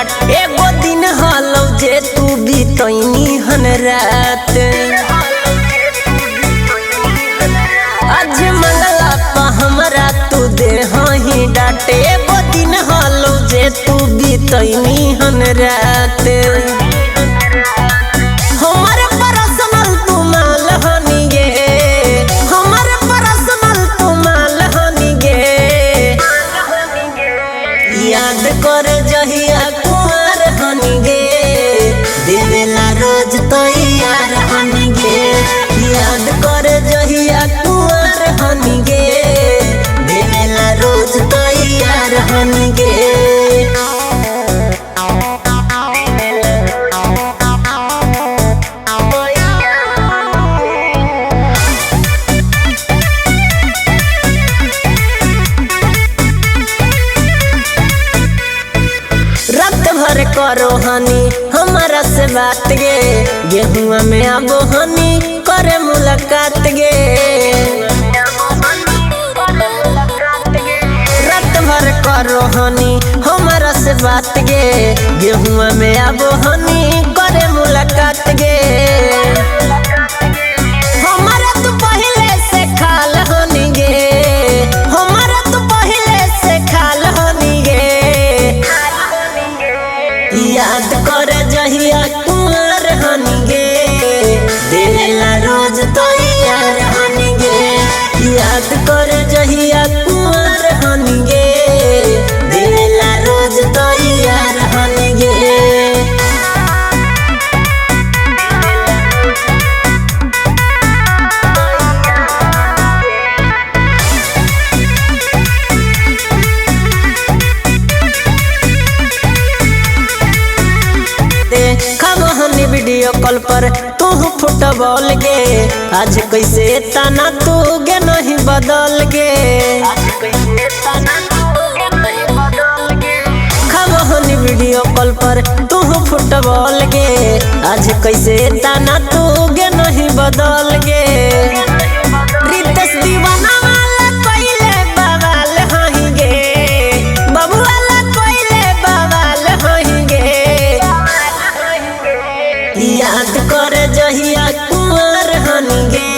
डाट एगो दिन हलौ जे तू बीतैनी हन रात। आज मंगला पा हमरा तू दे ही डाट एगो दिन हलौ जे तू बीतैनी हन रात। याद कर जहिया कुंवर हनी गे देवेला रोज तैयार हनी गे। याद कर जहिया कुंवर हनी गे देवेला रोज तैयार हनी गे। करो हनी हमारा से बात गे गेहुआ में आबो हनी करे मुलाकात गे। रात भर करो हनी हमारा से बात गे गेहुआ में आबो हनी करे मुलाकात गे। हमारा तू पहले से खाल हनी गे हमारा तू पहले से खाल हनी गे। याद कर जहिया कुंवर हनी गे देवेला रोज तैयार हनी गे। याद कर जहिया कुंवर हनी गे देवेला रोज तैयार हनी गे। वीडियो कॉल पर तू फुटबॉल गे आज कैसे तना तू गे नहीं बदल गे। खबहनी वीडियो कॉल पर तू फुटबॉल गे आज कैसे तना तू गे नहीं बदल गे। रितेश दीवाना वाला कोइले बवाल हही गे बाबू वाला कोइले बवाल हही गे। याद कर जहिया कुंवर हनी गे